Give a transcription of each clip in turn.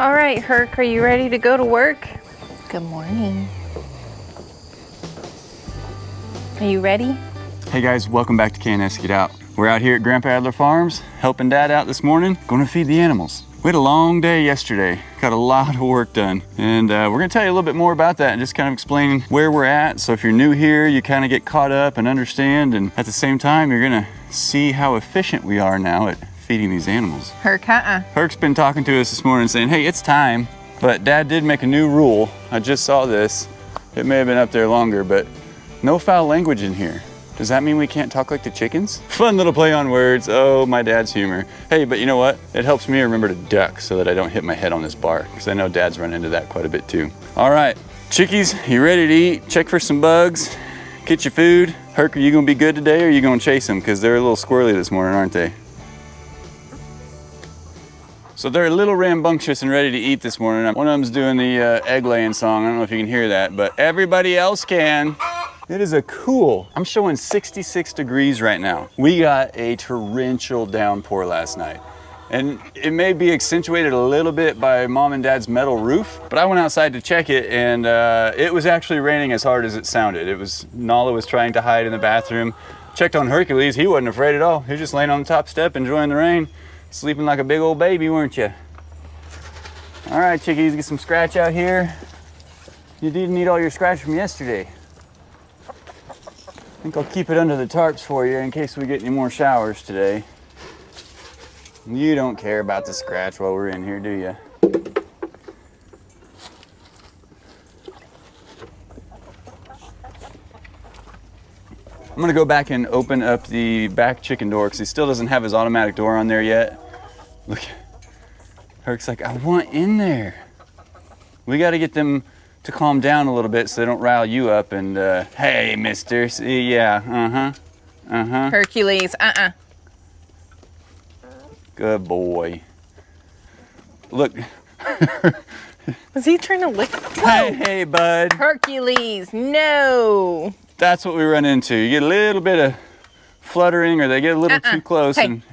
All right, Herc, are you ready to go to work? Good morning. Are you ready? Hey guys, welcome back to K&S Get Out. We're out here at Grandpa Adler Farms, helping Dad out this morning, going to feed the animals. We had a long day yesterday, got a lot of work done, and we're gonna tell you a little bit more about that and just kind of explain where we're at. So if you're new here, you kind of get caught up and understand, and at the same time, you're gonna see how efficient we are now at feeding these animals. Herc, Herc's been talking to us this morning saying, hey, it's time, but Dad did make a new rule. I just saw this. It may have been up there longer, but no foul language in here. Does that mean we can't talk like the chickens? Fun little play on words. Oh, my dad's humor. Hey, but you know what? It helps me remember to duck so that I don't hit my head on this bar, because I know Dad's run into that quite a bit too. All right, chickies, you ready to eat? Check for some bugs, get your food. Herc, are you gonna be good today, or are you gonna chase them? Because they're a little squirrely this morning, aren't they? So they're a little rambunctious and ready to eat this morning. One of them's doing the egg laying song. I don't know if you can hear that, but everybody else can. It is a cool, I'm showing 66 degrees right now. We got a torrential downpour last night. And it may be accentuated a little bit by Mom and Dad's metal roof, but I went outside to check it, and it was actually raining as hard as it sounded. Nala was trying to hide in the bathroom. Checked on Hercules, he wasn't afraid at all. He was just laying on the top step enjoying the rain. Sleeping like a big old baby, weren't you? All right, chickies, get some scratch out here. You didn't eat all your scratch from yesterday. I think I'll keep it under the tarps for you in case we get any more showers today. You don't care about the scratch while we're in here, do you? I'm gonna go back and open up the back chicken door because he still doesn't have his automatic door on there yet. Look, Herc's like, I want in there. We gotta get them to calm down a little bit so they don't rile you up and, hey, mister, see, yeah, Hercules, Good boy. Look. Was he trying to lick? Hey, bud. Hercules, no. That's what we run into. You get a little bit of fluttering or they get a little too close and,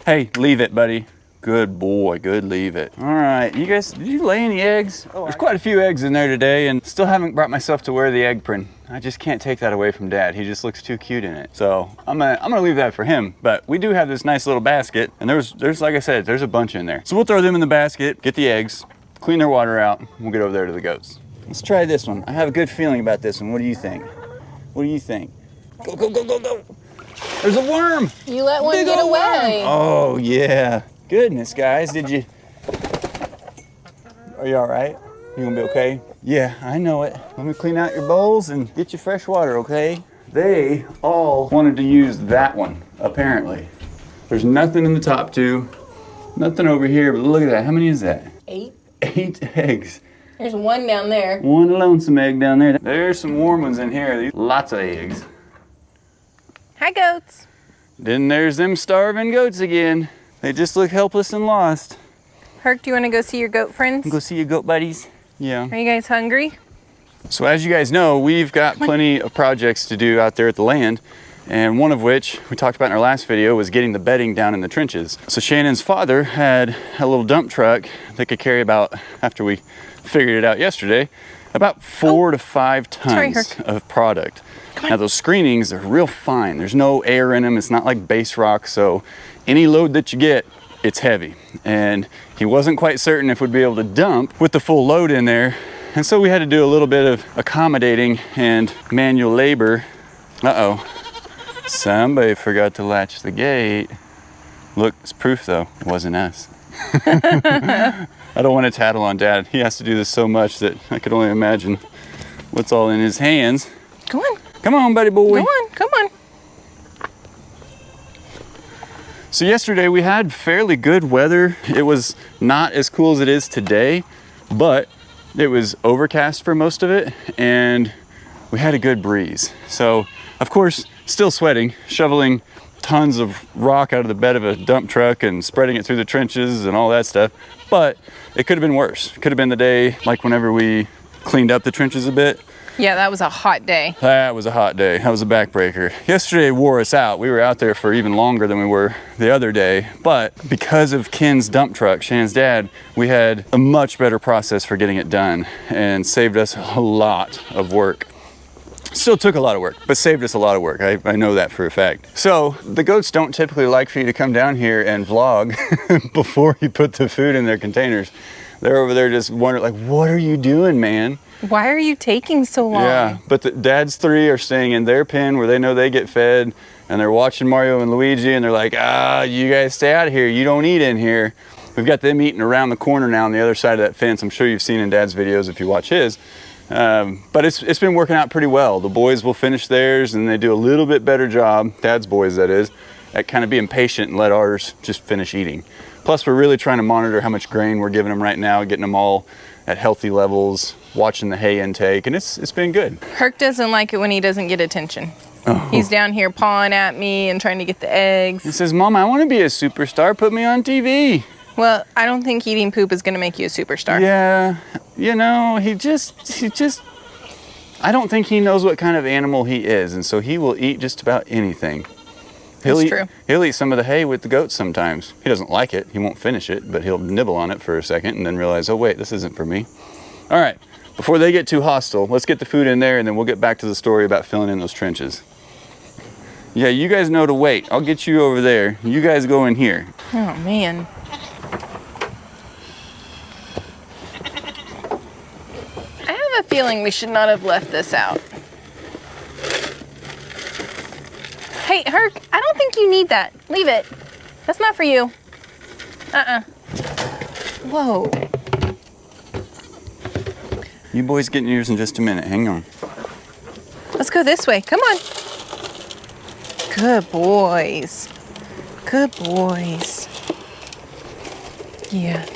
hey, leave it, buddy. Good boy, good, leave it. All right, you guys, did you lay any eggs? There's quite a few eggs in there today and still haven't brought myself to wear the egg print. I just can't take that away from Dad. He just looks too cute in it. So I'm gonna leave that for him, but we do have this nice little basket and there's like I said, there's a bunch in there. So we'll throw them in the basket, get the eggs, clean their water out, and we'll get over there to the goats. Let's try this one. I have a good feeling about this one. What do you think? What do you think? Go, go, go, go, go. There's a worm. You let one get away. Worm. Oh, yeah. Goodness, guys. Are you all right? You gonna be okay? Yeah, I know it. Let me clean out your bowls and get you fresh water, okay? They all wanted to use that one, apparently. There's nothing in the top two, nothing over here, but look at that. How many is that? 8. 8 eggs. There's one down there. One lonesome egg down there. There's some warm ones in here. Lots of eggs. Hi, goats. Then there's them starving goats again. They just look helpless and lost. Herc, do you want to go see your goat friends? Go see your goat buddies? Yeah. Are you guys hungry? So as you guys know, we've got plenty of projects to do out there at the land. And one of which we talked about in our last video was getting the bedding down in the trenches. So Shannon's father had a little dump truck that could carry about, after we figured it out yesterday, about 4 to 5 tons of product. Now those screenings are real fine. There's no air in them. It's not like base rock. So any load that you get, it's heavy. And he wasn't quite certain if we'd be able to dump with the full load in there. And so we had to do a little bit of accommodating and manual labor. Uh-oh. Somebody forgot to latch the gate. Look, it's proof though, it wasn't us. I don't want to tattle on Dad. He has to do this so much that I could only imagine what's all in his hands. Come on. Come on, buddy boy. Come on, come on. So yesterday we had fairly good weather. It was not as cool as it is today, but it was overcast for most of it and we had a good breeze. So, of course, still sweating, shoveling tons of rock out of the bed of a dump truck and spreading it through the trenches and all that stuff. But it could have been worse. It could have been the day like whenever we cleaned up the trenches a bit. Yeah, that was a hot day. That was a hot day. That was a backbreaker. Yesterday wore us out. We were out there for even longer than we were the other day. But because of Ken's dump truck, Shannon's dad, we had a much better process for getting it done and saved us a lot of work. Still took a lot of work, but saved us a lot of work. I know that for a fact. So the goats don't typically like for you to come down here and vlog before you put the food in their containers. They're over there just wondering, like, what are you doing, man? Why are you taking so long? Yeah, but the dad's three are staying in their pen where they know they get fed, and they're watching Mario and Luigi, and they're like, you guys stay out of here. You don't eat in here. We've got them eating around the corner now on the other side of that fence. I'm sure you've seen in Dad's videos if you watch his. But it's been working out pretty well. The boys will finish theirs, and they do a little bit better job, Dad's boys that is, at kind of being patient and let ours just finish eating. Plus, we're really trying to monitor how much grain we're giving them right now, getting them all at healthy levels, watching the hay intake, and it's been good. Herc doesn't like it when he doesn't get attention. Oh. He's down here pawing at me and trying to get the eggs. He says, Mom, I want to be a superstar. Put me on TV. Well, I don't think eating poop is going to make you a superstar. Yeah, you know, he just, I don't think he knows what kind of animal he is, and so he will eat just about anything. That's true. He'll eat some of the hay with the goats sometimes. He doesn't like it. He won't finish it, but he'll nibble on it for a second and then realize, oh, wait, this isn't for me. All right, before they get too hostile, let's get the food in there, and then we'll get back to the story about filling in those trenches. Yeah, you guys know to wait. I'll get you over there. You guys go in here. Oh, man. I have a feeling we should not have left this out. Hey, Herc, I don't think you need that. Leave it. That's not for you. Whoa. You boys get in yours in just a minute. Hang on. Let's go this way. Come on. Good boys. Good boys. Yeah.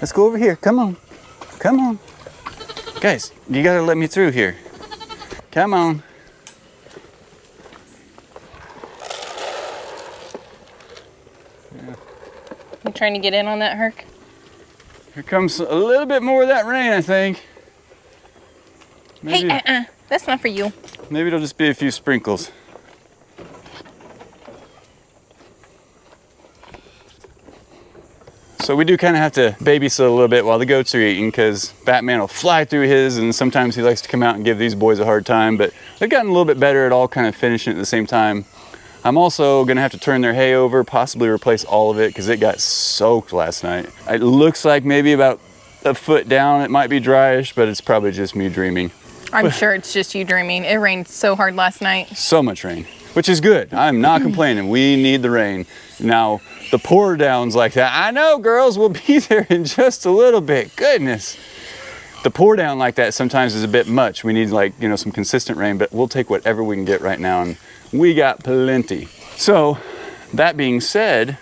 Let's go over here. Come on. Come on. Guys, you gotta let me through here. Come on. Yeah. You trying to get in on that, Herc? Here comes a little bit more of that rain, I think. Maybe, hey, that's not for you. Maybe it'll just be a few sprinkles. So we do kind of have to babysit a little bit while the goats are eating, because Batman will fly through his, and sometimes he likes to come out and give these boys a hard time, but they've gotten a little bit better at all kind of finishing at the same time. I'm also gonna have to turn their hay over, possibly replace all of it, because it got soaked last night. It looks like maybe about a foot down it might be dryish, but it's probably just me dreaming. I'm sure it's just you dreaming. It rained so hard last night. So much rain, which is good. I'm not complaining. We need the rain. Now, the pour downs like that, I know, girls, we'll be there in just a little bit. Goodness. The pour down like that sometimes is a bit much. We need, like, you know, some consistent rain, but we'll take whatever we can get right now, and we got plenty. So, that being said,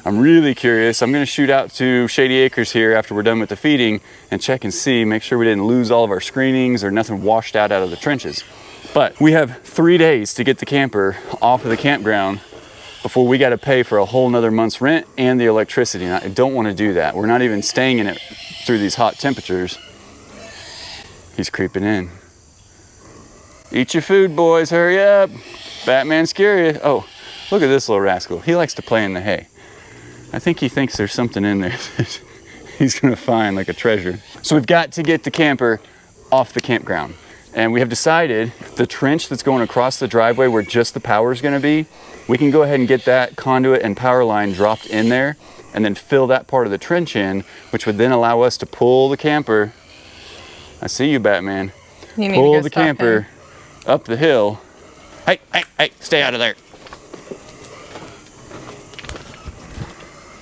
I'm really curious. I'm gonna shoot out to Shady Acres here after we're done with the feeding and check and see, make sure we didn't lose all of our screenings or nothing washed out of the trenches. But we have 3 days to get the camper off of the campground before we got to pay for a whole nother month's rent and the electricity. And I don't want to do that. We're not even staying in it through these hot temperatures. He's creeping in. Eat your food, boys, hurry up. Batman's curious. Oh, look at this little rascal. He likes to play in the hay. I think he thinks there's something in there that he's gonna find, like a treasure. So we've got to get the camper off the campground. And we have decided the trench that's going across the driveway where just the power is gonna be, we can go ahead and get that conduit and power line dropped in there and then fill that part of the trench in, which would then allow us to pull the camper. I see you, Batman. You pull the camper up the hill. Hey, hey, hey, stay out of there.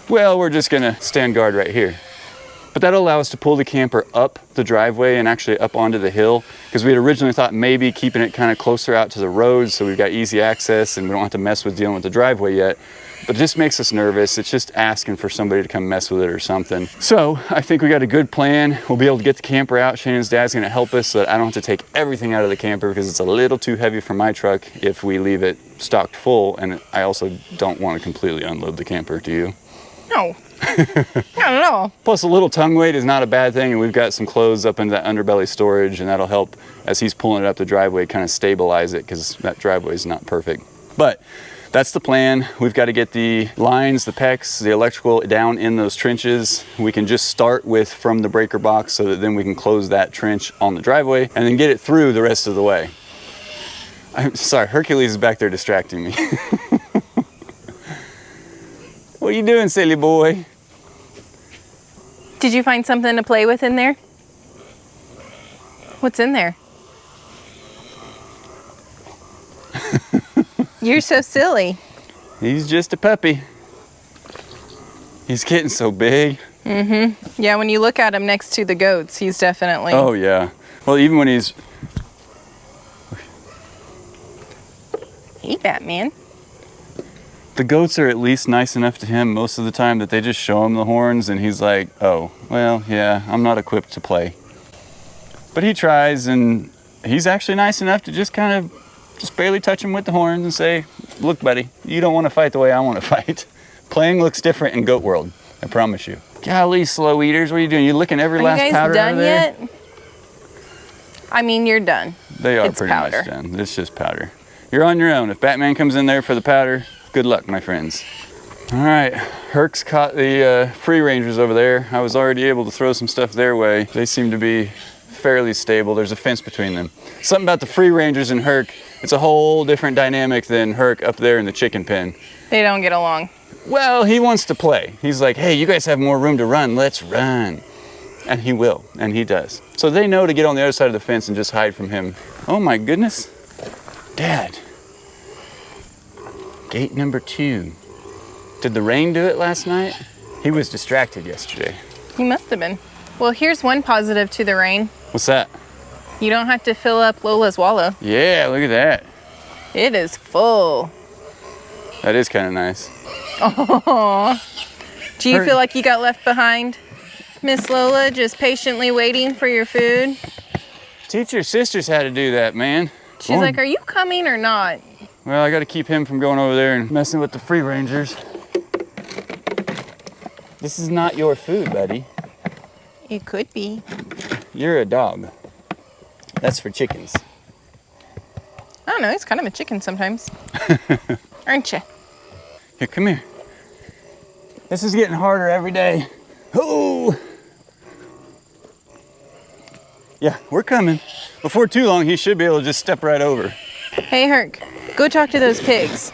Well, we're just gonna stand guard right here. But that'll allow us to pull the camper up the driveway and actually up onto the hill, because we had originally thought maybe keeping it kind of closer out to the road so we've got easy access and we don't have to mess with dealing with the driveway yet. But it just makes us nervous. It's just asking for somebody to come mess with it or something. So I think we got a good plan. We'll be able to get the camper out. Shannon's dad's gonna help us so that I don't have to take everything out of the camper, because it's a little too heavy for my truck if we leave it stocked full. And I also don't want to completely unload the camper, do you? No, I don't know. Plus a little tongue weight is not a bad thing, and we've got some clothes up in that underbelly storage, and that'll help as he's pulling it up the driveway kind of stabilize it, because that driveway is not perfect. But that's the plan. We've got to get the lines, the PEX, the electrical down in those trenches. We can just start with from the breaker box so that then we can close that trench on the driveway and then get it through the rest of the way. I'm sorry, Hercules is back there distracting me. What are you doing, silly boy? Did you find something to play with in there? What's in there? You're so silly. He's just a puppy. He's getting so big. Mm-hmm. Yeah, when you look at him next to the goats, he's definitely... Oh, yeah. Well, even when he's... Hey, Batman. The goats are at least nice enough to him most of the time that they just show him the horns and he's like, oh, well, yeah, I'm not equipped to play. But he tries, and he's actually nice enough to just kind of just barely touch him with the horns and say, look, buddy, you don't want to fight the way I want to fight. Playing looks different in goat world, I promise you. Golly, slow eaters, what are you doing? You licking every last powder out of there? Are you guys done yet? I mean, you're done. They are pretty much done. It's just powder. You're on your own. If Batman comes in there for the powder, good luck, my friends. All right, Herc's caught the free rangers over there. I was already able to throw some stuff their way. They seem to be fairly stable. There's a fence between them. Something about the free rangers and Herc, it's a whole different dynamic than Herc up there in the chicken pen. They don't get along. Well, he wants to play. He's like, hey, you guys have more room to run. Let's run. And he will, and he does. So they know to get on the other side of the fence and just hide from him. Oh my goodness. Dad. Gate number 2. Did the rain do it last night? He was distracted yesterday. He must have been. Well, here's one positive to the rain. What's that? You don't have to fill up Lola's wallow. Yeah, look at that. It is full. That is kind of nice. Oh, do you feel like you got left behind, Miss Lola, just patiently waiting for your food? Teach your sisters how to do that, man. She's like, are you coming or not? Well, I got to keep him from going over there and messing with the free rangers. This is not your food, buddy. It could be. You're a dog. That's for chickens. I don't know, he's kind of a chicken sometimes. Aren't you? Here, come here. This is getting harder every day. Oh! Yeah, we're coming. Before too long, he should be able to just step right over. Hey, Herc, go talk to those pigs.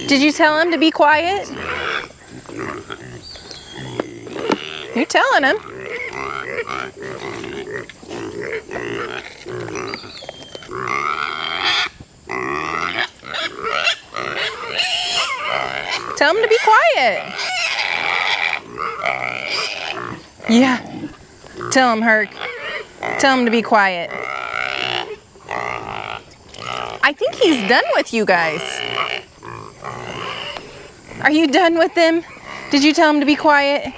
Did you tell him to be quiet? You're telling him. Tell him to be quiet. Yeah. Tell him, Herc. Tell him to be quiet. I think he's done with you guys. Are you done with them? Did you tell him to be quiet?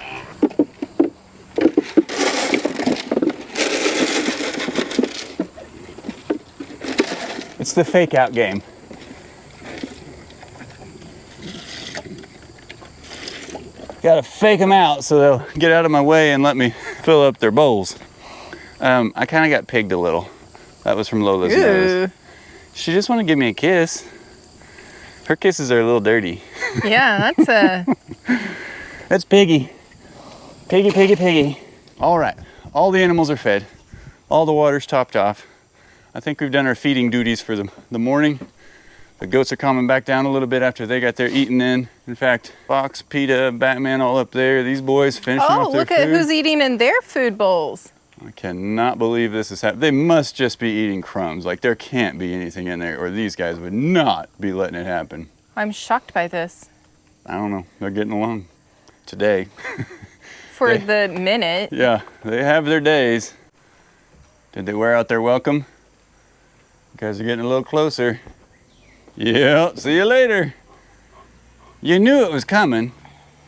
It's the fake out game. Gotta fake them out so they'll get out of my way and let me fill up their bowls. I kind of got pigged a little. That was from Lola's nose. She just wanted to give me a kiss. Her kisses are a little dirty. Yeah, that's a... That's Piggy. Piggy, Piggy, Piggy. All right, all the animals are fed. All the water's topped off. I think we've done our feeding duties for the morning. The goats are calming back down a little bit after they got their eating in. In fact, Fox, PETA, Batman all up there. These boys finishing off their food. Oh, look at who's eating in their food bowls. I cannot believe this is happening. They must just be eating crumbs. Like there can't be anything in there or these guys would not be letting it happen. I'm shocked by this. I don't know. They're getting along today. For the minute. Yeah, they have their days. Did they wear out their welcome? You guys are getting a little closer. Yeah, see you later. You knew it was coming.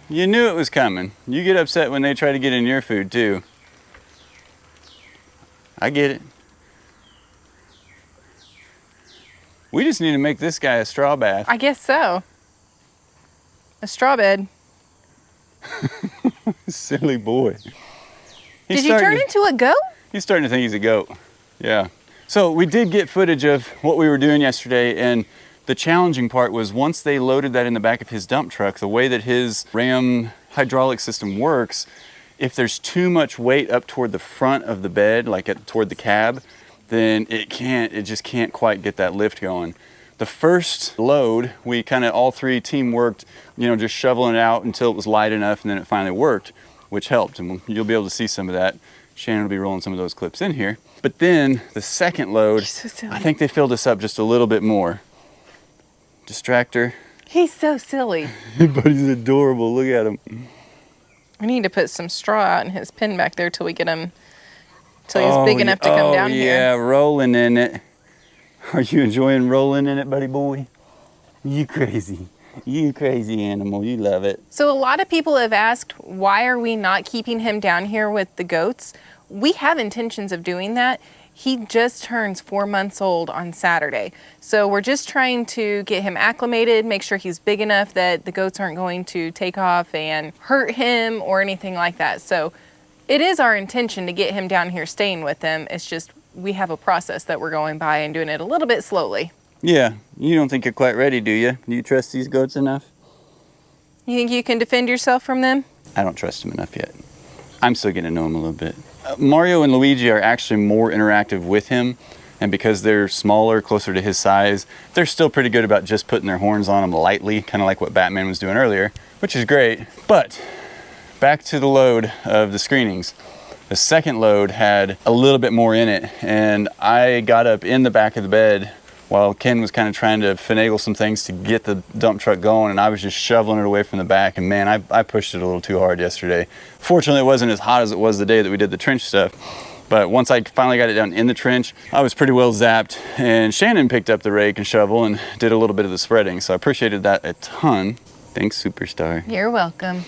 You knew it was coming. You get upset when they try to get in your food too. I get it. We just need to make this guy a straw bath. I guess so. A straw bed. Silly boy. Did you turn into a goat? He's starting to think he's a goat. Yeah. So we did get footage of what we were doing yesterday, and the challenging part was once they loaded that in the back of his dump truck, the way that his Ram hydraulic system works, if there's too much weight up toward the front of the bed, like toward the cab, then it just can't quite get that lift going. The first load, we kind of all three team worked, just shoveling it out until it was light enough, and then it finally worked, which helped. And you'll be able to see some of that. Shannon will be rolling some of those clips in here. But then the second load, so I think they filled us up just a little bit more. Distractor. He's so silly. But he's adorable. Look at him. We need to put some straw out in his pen back there till we get him, till he's big enough to come down here. Yeah, rolling in it. Are you enjoying rolling in it, buddy boy? You crazy. You crazy animal. You love it. So a lot of people have asked, why are we not keeping him down here with the goats? We have intentions of doing that. He just turns 4 months old on Saturday. So we're just trying to get him acclimated, make sure he's big enough that the goats aren't going to take off and hurt him or anything like that. So it is our intention to get him down here staying with them. It's just we have a process that we're going by and doing it a little bit slowly. Yeah, you don't think you're quite ready, do you? Do you trust these goats enough? You think you can defend yourself from them? I don't trust them enough yet. I'm still getting to know him a little bit. Mario and Luigi are actually more interactive with him, and because they're smaller, closer to his size, they're still pretty good about just putting their horns on him lightly, kind of like what Batman was doing earlier, which is great. But back to the load of the screenings. The second load had a little bit more in it, and I got up in the back of the bed while Ken was kind of trying to finagle some things to get the dump truck going, and I was just shoveling it away from the back, and man, I pushed it a little too hard yesterday. Fortunately, it wasn't as hot as it was the day that we did the trench stuff, but once I finally got it down in the trench, I was pretty well zapped, and Shannon picked up the rake and shovel and did a little bit of the spreading, so I appreciated that a ton. Thanks, Superstar. You're welcome.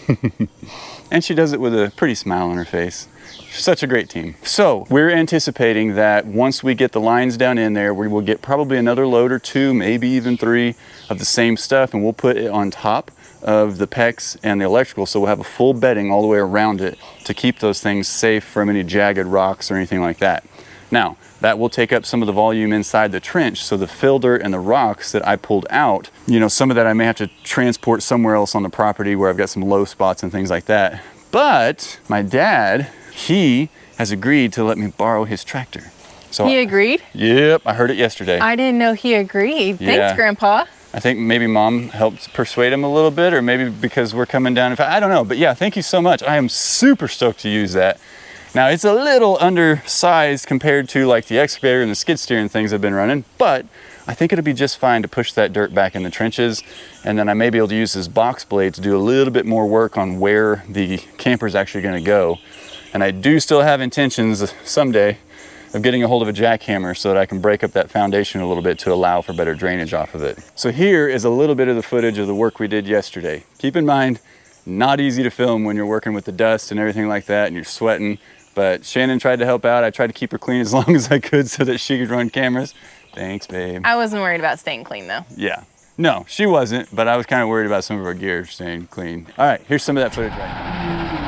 And she does it with a pretty smile on her face. Such a great team. So we're anticipating that once we get the lines down in there, we will get probably another load or two, maybe even 3 of the same stuff, and we'll put it on top of the PEX and the electrical, so we'll have a full bedding all the way around it to keep those things safe from any jagged rocks or anything like that. Now, that will take up some of the volume inside the trench, so the fill dirt and the rocks that I pulled out, some of that I may have to transport somewhere else on the property where I've got some low spots and things like that. But my dad, he has agreed to let me borrow his tractor. So He agreed? Yep, I heard it yesterday. I didn't know he agreed. Yeah. Thanks, Grandpa. I think maybe Mom helped persuade him a little bit, or maybe because we're coming down. I don't know, but yeah, thank you so much. I am super stoked to use that. Now, it's a little undersized compared to like the excavator and the skid steer and things I've been running, but I think it'll be just fine to push that dirt back in the trenches, and then I may be able to use this box blade to do a little bit more work on where the camper's actually gonna go. And I do still have intentions someday of getting a hold of a jackhammer so that I can break up that foundation a little bit to allow for better drainage off of it. So here is a little bit of the footage of the work we did yesterday. Keep in mind, not easy to film when you're working with the dust and everything like that and you're sweating, but Shannon tried to help out. I tried to keep her clean as long as I could so that she could run cameras. Thanks, babe. I wasn't worried about staying clean though. Yeah. No, she wasn't, but I was kind of worried about some of our gear staying clean. All right, here's some of that footage right now.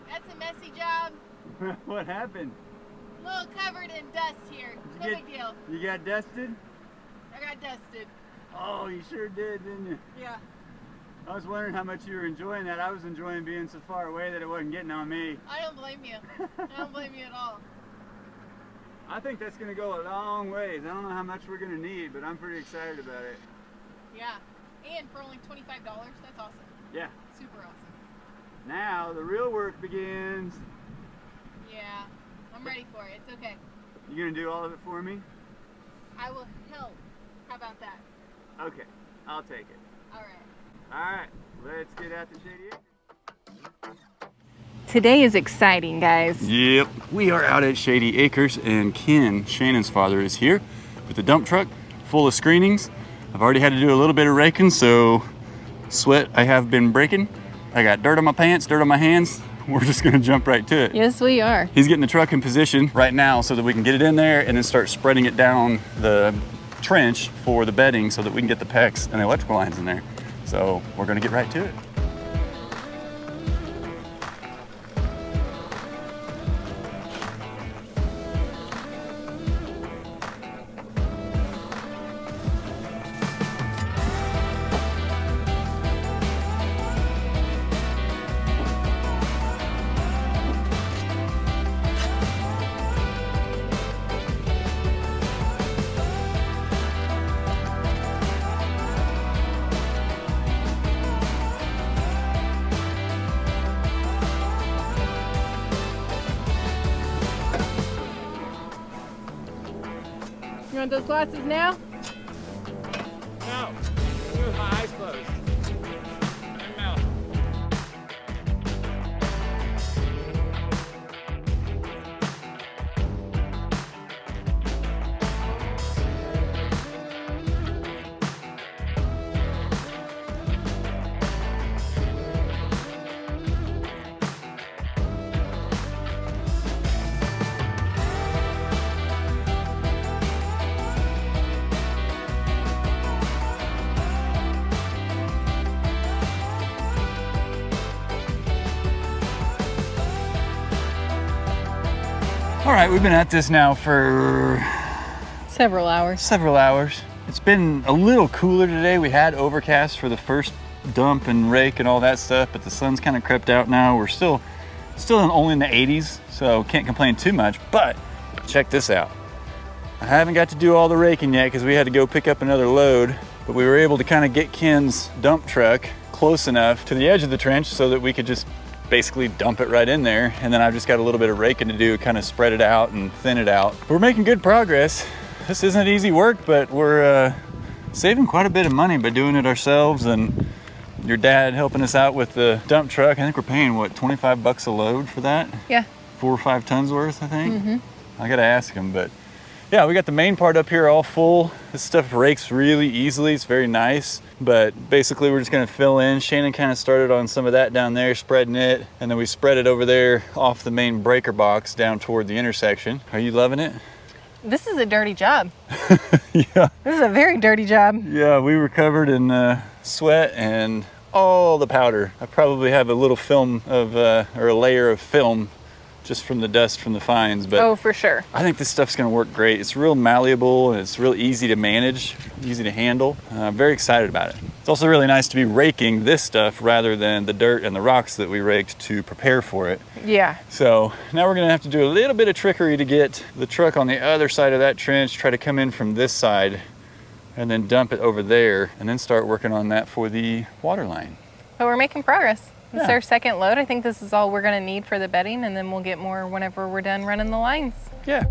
That's a messy job. What happened? A little covered in dust here. No big deal. You got dusted? I got dusted. Oh, you sure did, didn't you? Yeah. I was wondering how much you were enjoying that. I was enjoying being so far away that it wasn't getting on me. I don't blame you. I don't blame you at all. I think that's going to go a long ways. I don't know how much we're going to need, but I'm pretty excited about it. Yeah. And for only $25, that's awesome. Yeah. Super awesome. Now the real work begins. Yeah. I'm ready for it. It's okay. You gonna do all of it for me? I will help. How about that? Okay, I'll take it. All right. All right, let's get out the Shady Acres. Today is exciting, guys. Yep, we are out at Shady Acres, and Ken, Shannon's father, is here with the dump truck full of screenings. I've already had to do a little bit of raking, so sweat I have been breaking. I got dirt on my pants, dirt on my hands. We're just gonna jump right to it. Yes, we are. He's getting the truck in position right now so that we can get it in there and then start spreading it down the trench for the bedding so that we can get the PEX and the electrical lines in there. So we're gonna get right to it. You want those glasses now? No, do it with my eyes closed. And mouth. All right, we've been at this now for Several hours. several hours. It's been a little cooler today. We had overcast for the first dump and rake and all that stuff, but the sun's kind of crept out now. We're still only in the 80s, so can't complain too much, but check this out. I haven't got to do all the raking yet because we had to go pick up another load, but we were able to kind of get Ken's dump truck close enough to the edge of the trench so that we could just basically dump it right in there. And then I've just got a little bit of raking to do, kind of spread it out and thin it out. We're making good progress. This isn't easy work, but we're saving quite a bit of money by doing it ourselves, and your dad helping us out with the dump truck. I think we're paying, what, 25 bucks a load for that? Yeah. 4 or 5 tons worth, I think. I gotta ask him, but yeah, we got the main part up here all full. This stuff rakes really easily. It's very nice, but basically we're just gonna fill in. Shannon kind of started on some of that down there, spreading it, and then we spread it over there off the main breaker box down toward the intersection. Are you loving it? This is a dirty job. Yeah. This is a very dirty job. Yeah, we were covered in sweat and all the powder. I probably have a little film of, or a layer of film just from the dust from the fines, but Oh, for sure. I think this stuff's gonna work great. It's real malleable and it's real easy to manage, easy to handle. I'm very excited about it. It's also really nice to be raking this stuff rather than the dirt and the rocks that we raked to prepare for it. Yeah. So now we're gonna have to do a little bit of trickery to get the truck on the other side of that trench, try to come in from this side and then dump it over there and then start working on that for the water line. But we're making progress. This is Yeah. our second load. I think this is all we're gonna need for the bedding, and then we'll get more whenever we're done running the lines. Yeah.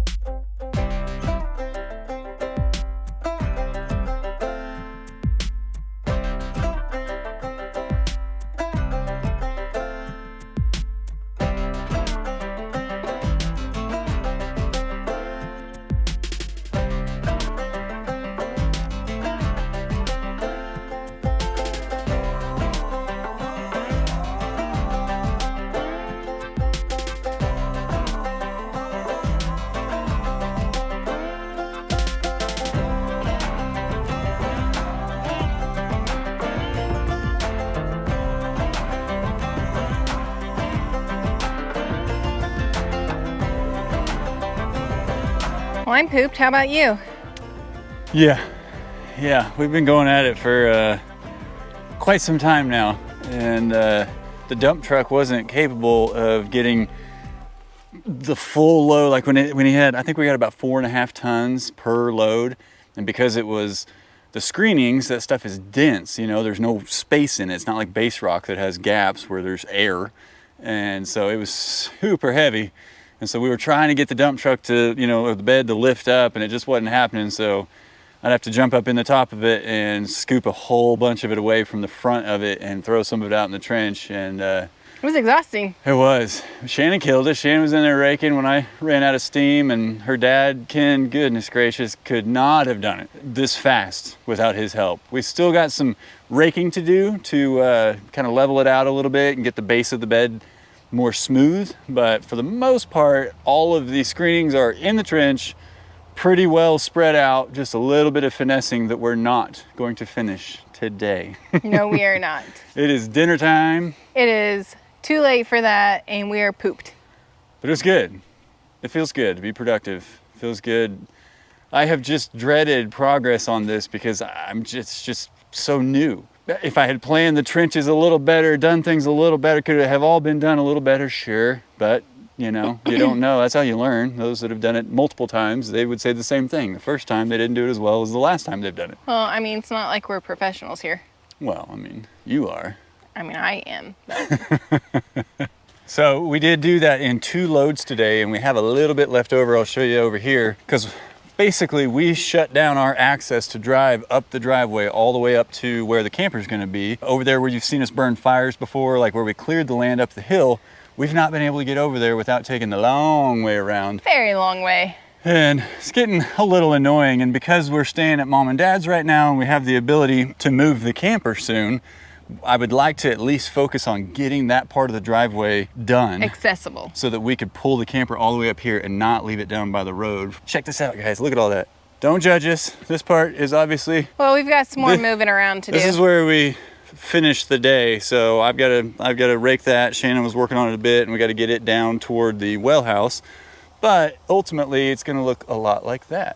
Well, I'm pooped. How about you? Yeah, we've been going at it for quite some time now, and the dump truck wasn't capable of getting the full load. Like when he had, I think we got about 4.5 tons per load, and because it was the screenings, that stuff is dense, you know, there's no space in it. It's not like base rock that has gaps where there's air, and so it was super heavy. And so we were trying to get the dump truck to, or the bed to lift up, and it just wasn't happening. So I'd have to jump up in the top of it and scoop a whole bunch of it away from the front of it and throw some of it out in the trench. And it was exhausting. It was. Shannon killed it. Shannon was in there raking when I ran out of steam, and her dad, Ken, goodness gracious, could not have done it this fast without his help. We still got some raking to do to kind of level it out a little bit and get the base of the bed more smooth, but for the most part, all of the screenings are in the trench, pretty well spread out, just a little bit of finessing that we're not going to finish today. No, we are not. It is dinner time. It is too late for that, and we are pooped. But it's good. It feels good to be productive. It feels good. I have just dreaded progress on this because I'm just so new. If I had planned the trenches a little better, done things a little better, could it have all been done a little better? Sure, but you don't know. That's how you learn. Those that have done it multiple times, they would say the same thing. The first time they didn't do it as well as the last time they've done it. Well, I mean, it's not like we're professionals here. Well, I mean, you are. I mean, I am. But... So we did do that in 2 loads today, and we have a little bit left over. I'll show you over here, because basically we shut down our access to drive up the driveway all the way up to where the camper's going to be. Over there where you've seen us burn fires before, like where we cleared the land up the hill, we've not been able to get over there without taking the long way around. Very long way. And it's getting a little annoying, and because we're staying at Mom and Dad's right now and we have the ability to move the camper soon, I would like to at least focus on getting that part of the driveway done. Accessible. So that we could pull the camper all the way up here and not leave it down by the road. Check this out, guys. Look at all that. Don't judge us. This part is obviously... Well, we've got some more moving around to do. This is where we finish the day. So I've got to rake that. Shannon was working on it a bit, and we got to get it down toward the well house. But ultimately, it's going to look a lot like that.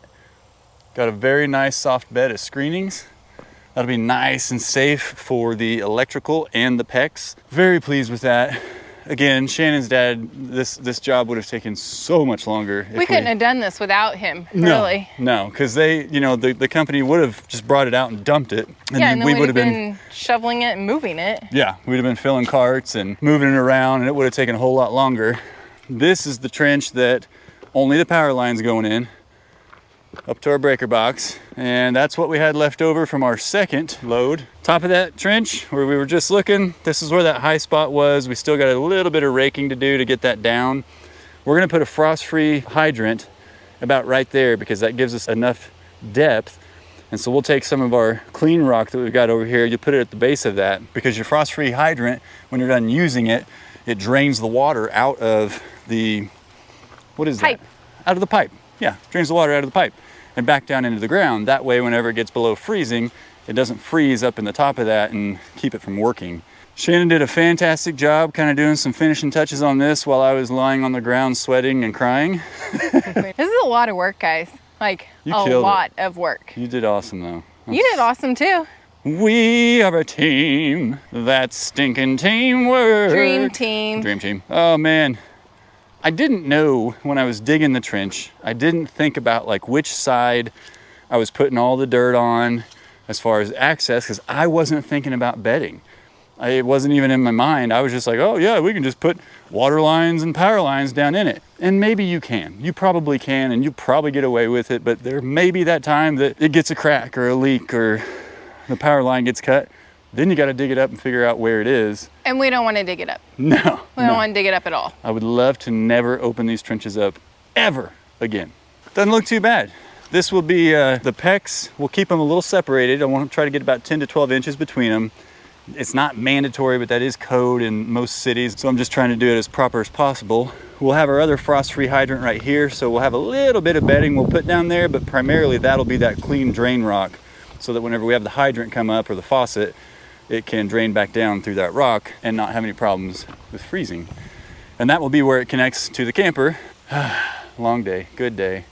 Got a very nice soft bed of screenings. That'll be nice and safe for the electrical and the PEX. Very pleased with that. Again, Shannon's dad, this job would have taken so much longer. We couldn't have done this without him, really. No, because they, the company would have just brought it out and dumped it. And then we would have been shoveling it and moving it. Yeah, we'd have been filling carts and moving it around, and it would have taken a whole lot longer. This is the trench that only the power line's going in, up to our breaker box, and that's what we had left over from our second load. Top of that trench where we were just looking, this is where that high spot was. We still got a little bit of raking to do to get that down. We're gonna put a frost-free hydrant about right there because that gives us enough depth. And so we'll take some of our clean rock that we've got over here, you put it at the base of that, because your frost-free hydrant, when you're done using it, it drains the water out of the, what is pipe. that? Out of the pipe. Yeah, drains the water out of the pipe and back down into the ground. That way, whenever it gets below freezing, it doesn't freeze up in the top of that and keep it from working. Shannon did a fantastic job kind of doing some finishing touches on this while I was lying on the ground sweating and crying. This is a lot of work, guys. Like, a lot of work. You did awesome, though. You did awesome, too. We are a team. That's stinking teamwork. Dream team. Dream team. Oh, man. I didn't know when I was digging the trench, I didn't think about like which side I was putting all the dirt on as far as access, because I wasn't thinking about bedding. It wasn't even in my mind. I was just like, oh yeah, we can just put water lines and power lines down in it. And maybe you can. You probably can, and you probably get away with it, but there may be that time that it gets a crack or a leak or the power line gets cut. Then you got to dig it up and figure out where it is. And we don't want to dig it up. No. We don't want to dig it up at all. I would love to never open these trenches up ever again. Doesn't look too bad. This will be the PEX. We'll keep them a little separated. I want to try to get about 10 to 12 inches between them. It's not mandatory, but that is code in most cities. So I'm just trying to do it as proper as possible. We'll have our other frost-free hydrant right here. So we'll have a little bit of bedding we'll put down there, but primarily that'll be that clean drain rock so that whenever we have the hydrant come up or the faucet, it can drain back down through that rock and not have any problems with freezing. And that will be where it connects to the camper. Long day, good day.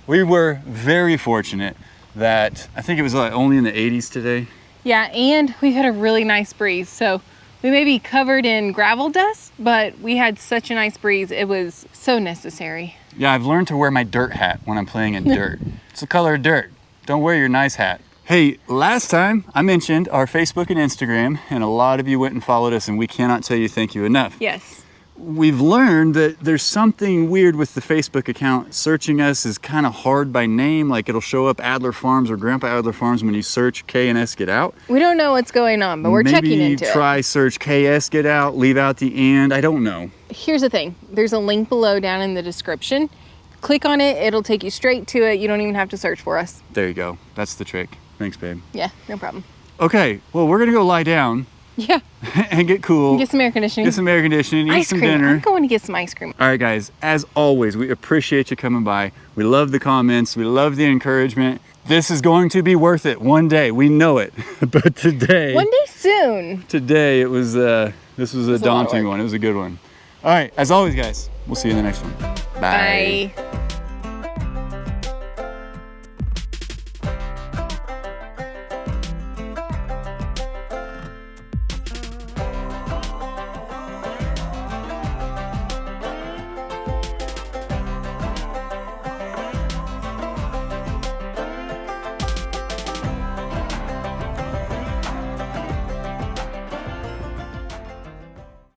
We were very fortunate that I think it was like only in the 80s today. Yeah, and we've had a really nice breeze. So we may be covered in gravel dust, but we had such a nice breeze. It was so necessary. Yeah, I've learned to wear my dirt hat when I'm playing in dirt. It's the color of dirt. Don't wear your nice hat. Hey, last time I mentioned our Facebook and Instagram, and a lot of you went and followed us, and we cannot tell you thank you enough. Yes. we've learned that there's something weird with the Facebook account. Searching us is kind of hard by name. Like it'll show up Adler Farms or Grandpa Adler Farms when you search K&S Get Out. We don't know what's going on, but we're checking into Maybe it. try search K&S Get Out, leave out the and. I don't know. Here's the thing. There's a link below down in the description. Click on it. It'll take you straight to it. You don't even have to search for us. There you go. That's the trick. Thanks, babe. Yeah, no problem. Okay, well, we're gonna go lie down Yeah, and get cool. get some air conditioning. Get some air conditioning, eat ice some cream. dinner. I'm going to get some ice cream. All right, guys, as always, we appreciate you coming by. We love the comments. We love the encouragement. This is going to be worth it one day. We know it. But today, One day soon. today it was, this was a a lot of daunting work. one. It was a good one. All right, as always, guys, we'll see you in the next one. Bye.